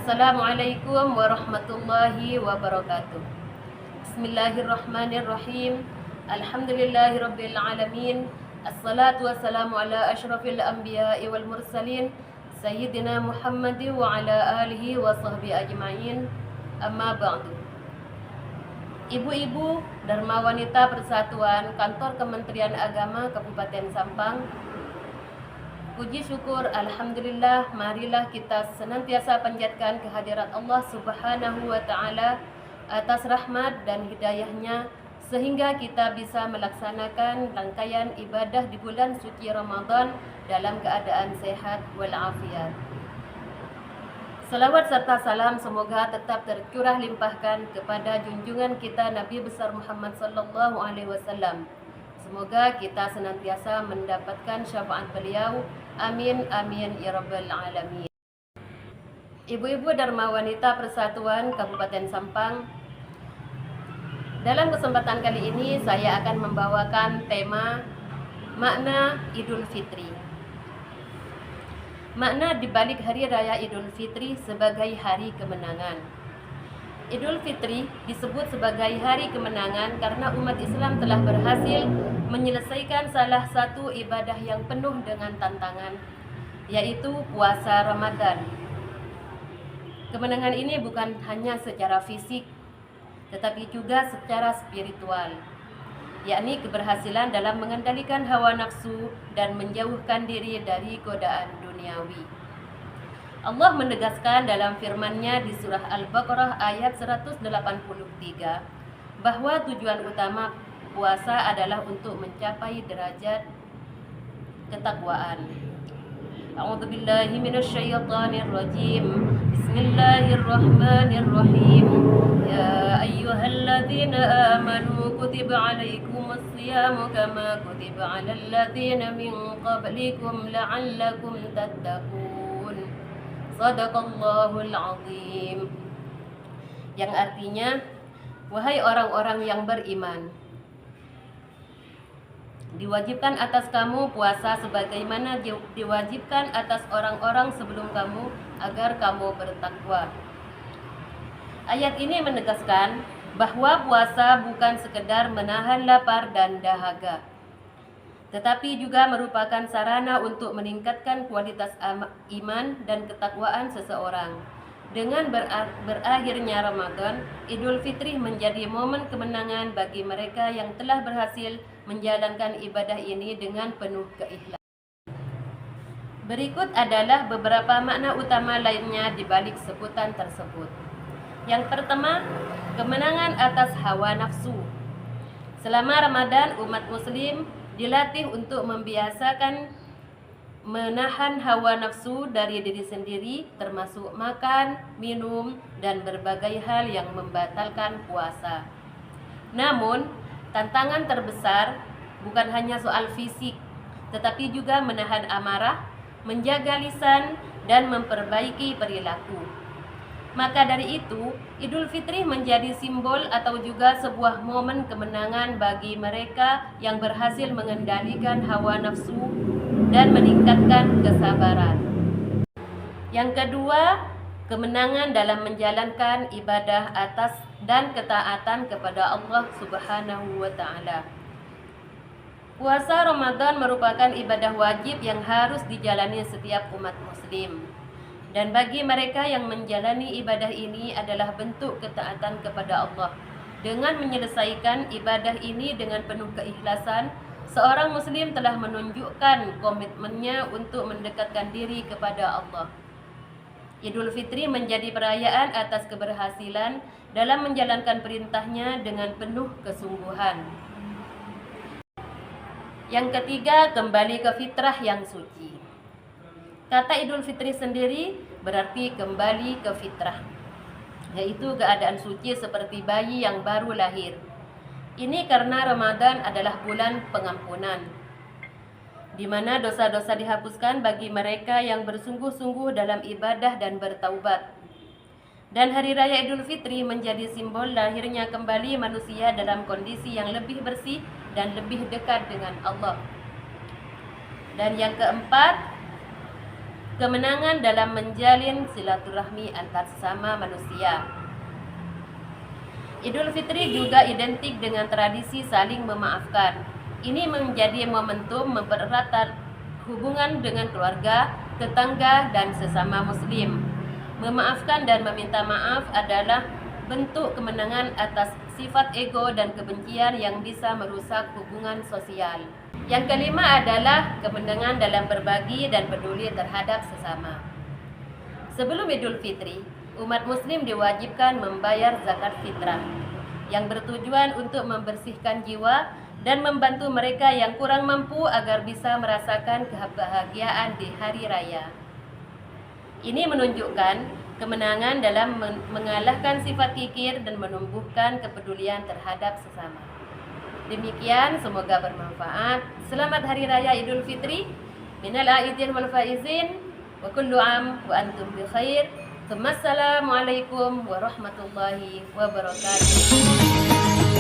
Assalamualaikum warahmatullahi wabarakatuh. Bismillahirrahmanirrahim. Alhamdulillahirabbil alamin. Assalatu wassalamu ala asyrafil anbiya'i wal mursalin sayyidina Muhammadin wa ala alihi wa sahbihi ajma'in. Amma ba'du. Ibu-ibu Dharma Wanita Persatuan Kantor Kementerian Agama Kabupaten Sampang, puji syukur alhamdulillah, marilah kita senantiasa panjatkan kehadirat Allah Subhanahu wa taala atas rahmat dan hidayahnya sehingga kita bisa melaksanakan rangkaian ibadah di bulan suci Ramadan dalam keadaan sehat walafiat. Salawat serta salam semoga tetap tercurah limpahkan kepada junjungan kita Nabi besar Muhammad sallallahu alaihi wasallam. Semoga kita senantiasa mendapatkan syafaat beliau. Amin amin ya rabbal alamin. Ibu-ibu Dharma Wanita Persatuan Kabupaten Sampang, dalam kesempatan kali ini saya akan membawakan tema makna Idul Fitri. Makna dibalik Hari Raya Idul Fitri sebagai hari kemenangan. Idul Fitri disebut sebagai hari kemenangan karena umat Islam telah berhasil menyelesaikan salah satu ibadah yang penuh dengan tantangan, yaitu puasa Ramadan. Kemenangan ini bukan hanya secara fisik, tetapi juga secara spiritual, yakni keberhasilan dalam mengendalikan hawa nafsu dan menjauhkan diri dari godaan duniawi. Allah menegaskan dalam firman-Nya di surah Al-Baqarah ayat 183 bahwa tujuan utama puasa adalah untuk mencapai derajat ketakwaan. A'udzubillahi minasyaitonir rajim. Bismillahirrahmanirrahim. Ya ayyuhalladzina amanu kutiba 'alaikumus shiyamu kama kutiba 'alal ladzina min qablikum la'allakum tattaqun. Shadaqallahul azim. Yang artinya, wahai orang-orang yang beriman, diwajibkan atas kamu puasa sebagaimana diwajibkan atas orang-orang sebelum kamu agar kamu bertakwa. Ayat ini menegaskan bahwa puasa bukan sekedar menahan lapar dan dahaga, tetapi juga merupakan sarana untuk meningkatkan kualitas iman dan ketakwaan seseorang. Dengan berakhirnya Ramadan, Idul Fitri menjadi momen kemenangan bagi mereka yang telah berhasil menjalankan ibadah ini dengan penuh keikhlasan. Berikut adalah beberapa makna utama lainnya di balik sebutan tersebut. Yang pertama, kemenangan atas hawa nafsu. Selama Ramadan, umat muslim dilatih untuk membiasakan menahan hawa nafsu dari diri sendiri, termasuk makan, minum, dan berbagai hal yang membatalkan puasa. Namun, tantangan terbesar bukan hanya soal fisik, tetapi juga menahan amarah, menjaga lisan, dan memperbaiki perilaku. Maka dari itu, Idul Fitri menjadi simbol atau juga sebuah momen kemenangan bagi mereka yang berhasil mengendalikan hawa nafsu dan meningkatkan kesabaran. Yang kedua, kemenangan dalam menjalankan ibadah atas dan ketaatan kepada Allah Subhanahu wa taala. Puasa Ramadan merupakan ibadah wajib yang harus dijalani setiap umat muslim. Dan bagi mereka yang menjalani ibadah ini adalah bentuk ketaatan kepada Allah. Dengan menyelesaikan ibadah ini dengan penuh keikhlasan, seorang muslim telah menunjukkan komitmennya untuk mendekatkan diri kepada Allah. Idul Fitri menjadi perayaan atas keberhasilan dalam menjalankan perintahnya dengan penuh kesungguhan. Yang ketiga, kembali ke fitrah yang suci. Kata Idul Fitri sendiri berarti kembali ke fitrah, yaitu keadaan suci seperti bayi yang baru lahir. Ini karena Ramadan adalah bulan pengampunan, di mana dosa-dosa dihapuskan bagi mereka yang bersungguh-sungguh dalam ibadah dan bertaubat. Dan Hari Raya Idul Fitri menjadi simbol lahirnya kembali manusia dalam kondisi yang lebih bersih dan lebih dekat dengan Allah. Dan yang keempat, kemenangan dalam menjalin silaturahmi antar sesama manusia. Idul Fitri juga identik dengan tradisi saling memaafkan. Ini menjadi momentum mempererat hubungan dengan keluarga, tetangga, dan sesama muslim. Memaafkan dan meminta maaf adalah bentuk kemenangan atas sifat ego dan kebencian yang bisa merusak hubungan sosial. Yang kelima adalah kemenangan dalam berbagi dan peduli terhadap sesama. Sebelum Idul Fitri, umat muslim diwajibkan membayar zakat fitrah yang bertujuan untuk membersihkan jiwa dan membantu mereka yang kurang mampu agar bisa merasakan kebahagiaan di hari raya. Ini menunjukkan kemenangan dalam mengalahkan sifat kikir dan menumbuhkan kepedulian terhadap sesama. Demikian, semoga bermanfaat. Selamat Hari Raya Idul Fitri. Minal aidin wal faizin. Wa kullu am wa antum bi khair. Assalamualaikum warahmatullahi wabarakatuh.